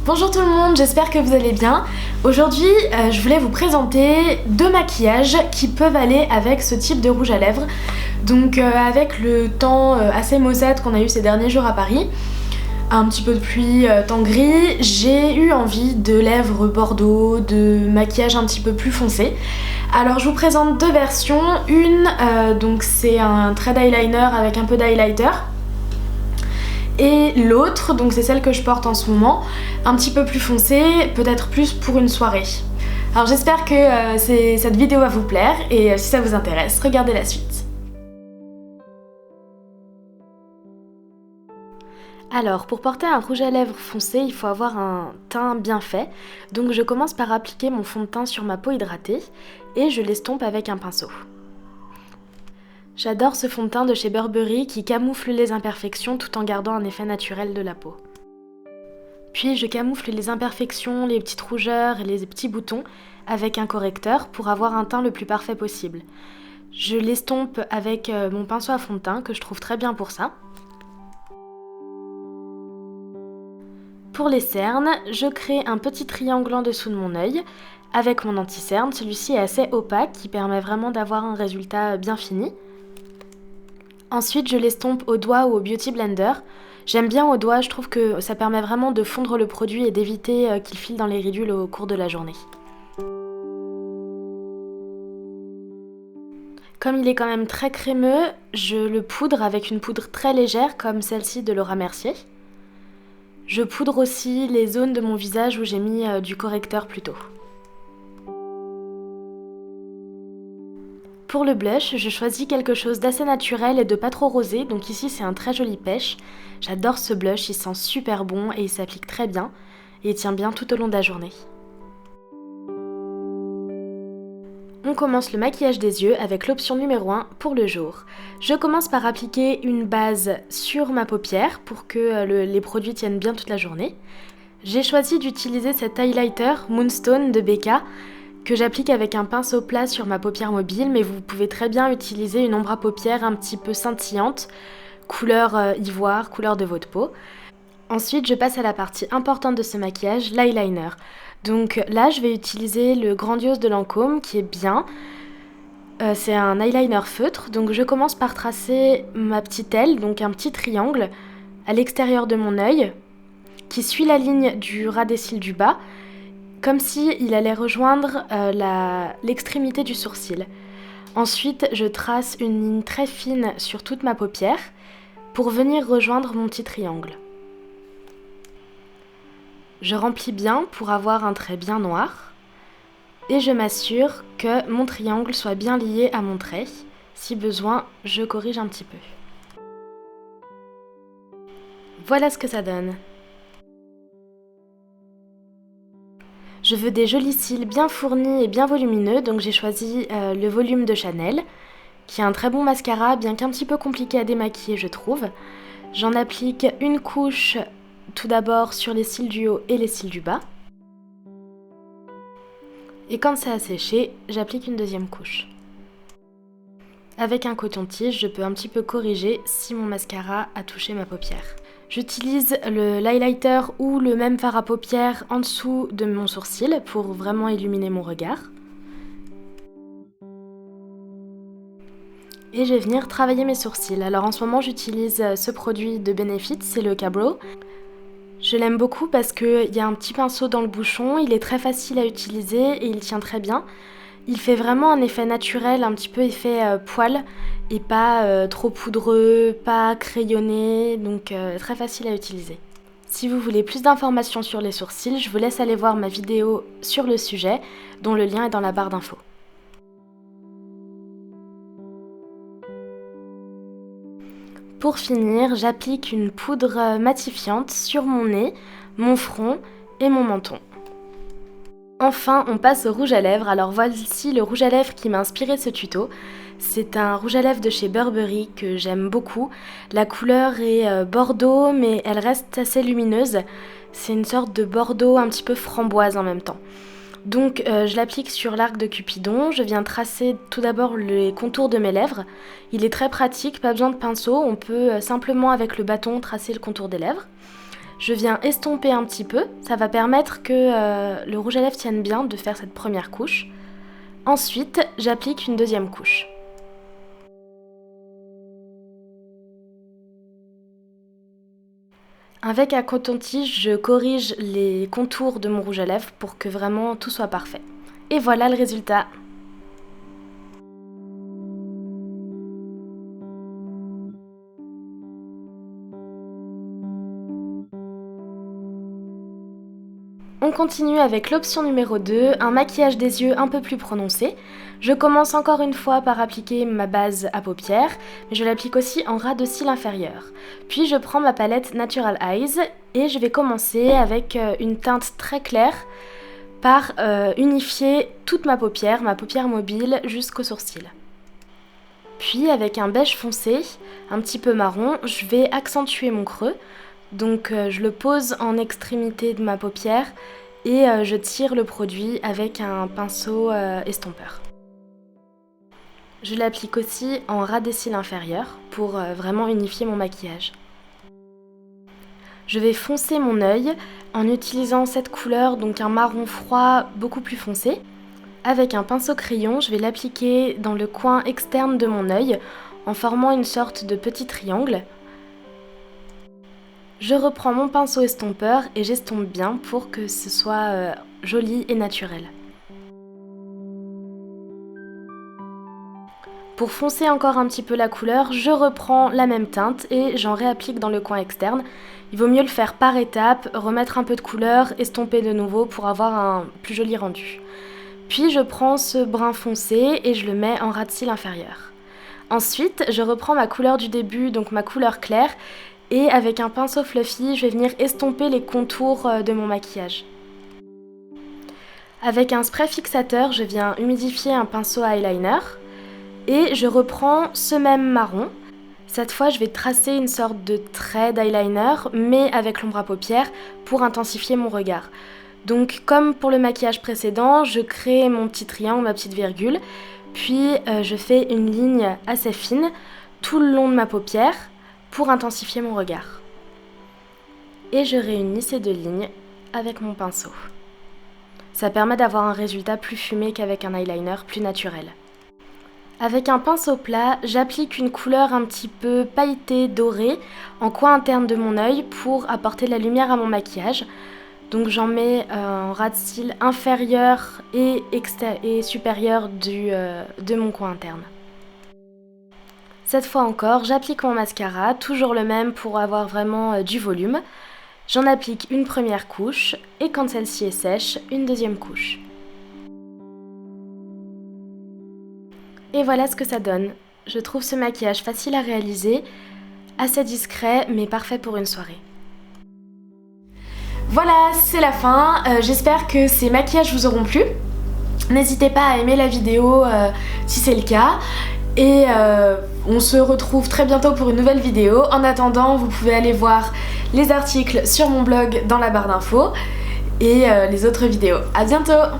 Bonjour tout le monde, j'espère que vous allez bien. Aujourd'hui, je voulais vous présenter 2 maquillages qui peuvent aller avec ce type de rouge à lèvres. Donc avec le temps assez maussade qu'on a eu ces derniers jours à Paris, un petit peu de pluie, temps gris, j'ai eu envie de lèvres bordeaux, de maquillage un petit peu plus foncé. Alors je vous présente 2 versions, une donc c'est un thread eyeliner avec un peu d'highlighter. Et l'autre, donc c'est celle que je porte en ce moment, un petit peu plus foncée, peut-être plus pour une soirée. Alors j'espère que cette vidéo va vous plaire et si ça vous intéresse, regardez la suite. Alors pour porter un rouge à lèvres foncé, il faut avoir un teint bien fait. Donc je commence par appliquer mon fond de teint sur ma peau hydratée et je l'estompe avec un pinceau. J'adore ce fond de teint de chez Burberry qui camoufle les imperfections tout en gardant un effet naturel de la peau. Puis je camoufle les imperfections, les petites rougeurs et les petits boutons avec un correcteur pour avoir un teint le plus parfait possible. Je l'estompe avec mon pinceau à fond de teint que je trouve très bien pour ça. Pour les cernes, je crée un petit triangle en dessous de mon œil avec mon anti-cerne. Celui-ci est assez opaque qui permet vraiment d'avoir un résultat bien fini. Ensuite, je l'estompe au doigt ou au Beauty Blender. J'aime bien au doigt, je trouve que ça permet vraiment de fondre le produit et d'éviter qu'il file dans les ridules au cours de la journée. Comme il est quand même très crémeux, je le poudre avec une poudre très légère comme celle-ci de Laura Mercier. Je poudre aussi les zones de mon visage où j'ai mis du correcteur plus tôt. Pour le blush, je choisis quelque chose d'assez naturel et de pas trop rosé, donc ici c'est un très joli pêche. J'adore ce blush, il sent super bon et il s'applique très bien et il tient bien tout au long de la journée. On commence le maquillage des yeux avec l'option numéro 1 pour le jour. Je commence par appliquer une base sur ma paupière pour que les produits tiennent bien toute la journée. J'ai choisi d'utiliser cet highlighter Moonstone de Becca que j'applique avec un pinceau plat sur ma paupière mobile, mais vous pouvez très bien utiliser une ombre à paupières un petit peu scintillante, couleur ivoire, couleur de votre peau. Ensuite, je passe à la partie importante de ce maquillage, l'eyeliner. Donc là, je vais utiliser le Grandiose de Lancôme qui est bien. C'est un eyeliner feutre, donc je commence par tracer ma petite aile, donc un petit triangle à l'extérieur de mon œil qui suit la ligne du ras des cils du bas, comme s'il allait rejoindre l'extrémité du sourcil. Ensuite, je trace une ligne très fine sur toute ma paupière pour venir rejoindre mon petit triangle. Je remplis bien pour avoir un trait bien noir et je m'assure que mon triangle soit bien lié à mon trait. Si besoin, je corrige un petit peu. Voilà ce que ça donne. Je veux des jolis cils bien fournis et bien volumineux, donc j'ai choisi le volume de Chanel, qui est un très bon mascara, bien qu'un petit peu compliqué à démaquiller je trouve. J'en applique une couche tout d'abord sur les cils du haut et les cils du bas. Et quand ça a séché, j'applique une deuxième couche. Avec un coton-tige, je peux un petit peu corriger si mon mascara a touché ma paupière. J'utilise l'highlighter ou le même fard à paupières en dessous de mon sourcil pour vraiment illuminer mon regard. Et je vais venir travailler mes sourcils. Alors en ce moment j'utilise ce produit de Benefit, c'est le Cabro. Je l'aime beaucoup parce qu'il y a un petit pinceau dans le bouchon, il est très facile à utiliser et il tient très bien. Il fait vraiment un effet naturel, un petit peu effet poil et pas trop poudreux, pas crayonné, donc très facile à utiliser. Si vous voulez plus d'informations sur les sourcils, je vous laisse aller voir ma vidéo sur le sujet, dont le lien est dans la barre d'infos. Pour finir, j'applique une poudre matifiante sur mon nez, mon front et mon menton. Enfin, on passe au rouge à lèvres. Alors voici le rouge à lèvres qui m'a inspiré ce tuto. C'est un rouge à lèvres de chez Burberry que j'aime beaucoup. La couleur est bordeaux, mais elle reste assez lumineuse. C'est une sorte de bordeaux un petit peu framboise en même temps. Donc je l'applique sur l'arc de Cupidon. Je viens tracer tout d'abord les contours de mes lèvres. Il est très pratique, pas besoin de pinceau. On peut simplement avec le bâton tracer le contour des lèvres. Je viens estomper un petit peu, ça va permettre que le rouge à lèvres tienne bien de faire cette première couche. Ensuite, j'applique une deuxième couche. Avec un coton-tige, je corrige les contours de mon rouge à lèvres pour que vraiment tout soit parfait. Et voilà le résultat. On continue avec l'option numéro 2, un maquillage des yeux un peu plus prononcé. Je commence encore une fois par appliquer ma base à paupières, mais je l'applique aussi en ras de cils inférieur. Puis je prends ma palette Natural Eyes et je vais commencer avec une teinte très claire par unifier toute ma paupière mobile jusqu'au sourcil. Puis avec un beige foncé, un petit peu marron, je vais accentuer mon creux. Donc je le pose en extrémité de ma paupière et je tire le produit avec un pinceau estompeur. Je l'applique aussi en ras des cils inférieurs pour vraiment unifier mon maquillage. Je vais foncer mon œil en utilisant cette couleur, donc un marron froid beaucoup plus foncé. Avec un pinceau crayon, je vais l'appliquer dans le coin externe de mon œil en formant une sorte de petit triangle. Je reprends mon pinceau estompeur et j'estompe bien pour que ce soit joli et naturel. Pour foncer encore un petit peu la couleur, je reprends la même teinte et j'en réapplique dans le coin externe. Il vaut mieux le faire par étapes, remettre un peu de couleur, estomper de nouveau pour avoir un plus joli rendu. Puis je prends ce brun foncé et je le mets en ras de cils inférieur. Ensuite, je reprends ma couleur du début, donc ma couleur claire, et avec un pinceau fluffy, je vais venir estomper les contours de mon maquillage. Avec un spray fixateur, je viens humidifier un pinceau eyeliner et je reprends ce même marron. Cette fois, je vais tracer une sorte de trait d'eyeliner, mais avec l'ombre à paupières pour intensifier mon regard. Donc, comme pour le maquillage précédent, je crée mon petit triangle, ma petite virgule, puis je fais une ligne assez fine tout le long de ma paupière pour intensifier mon regard. Et je réunis ces deux lignes avec mon pinceau. Ça permet d'avoir un résultat plus fumé qu'avec un eyeliner plus naturel. Avec un pinceau plat, j'applique une couleur un petit peu pailletée, dorée, en coin interne de mon œil pour apporter de la lumière à mon maquillage. Donc j'en mets en ras de cils inférieur et supérieur de mon coin interne. Cette fois encore, j'applique mon mascara, toujours le même pour avoir vraiment du volume. J'en applique une première couche et quand celle-ci est sèche, une deuxième couche. Et voilà ce que ça donne. Je trouve ce maquillage facile à réaliser, assez discret mais parfait pour une soirée. Voilà, c'est la fin. J'espère que ces maquillages vous auront plu. N'hésitez pas à aimer la vidéo si c'est le cas. Et on se retrouve très bientôt pour une nouvelle vidéo. En attendant, vous pouvez aller voir les articles sur mon blog dans la barre d'infos et les autres vidéos. À bientôt!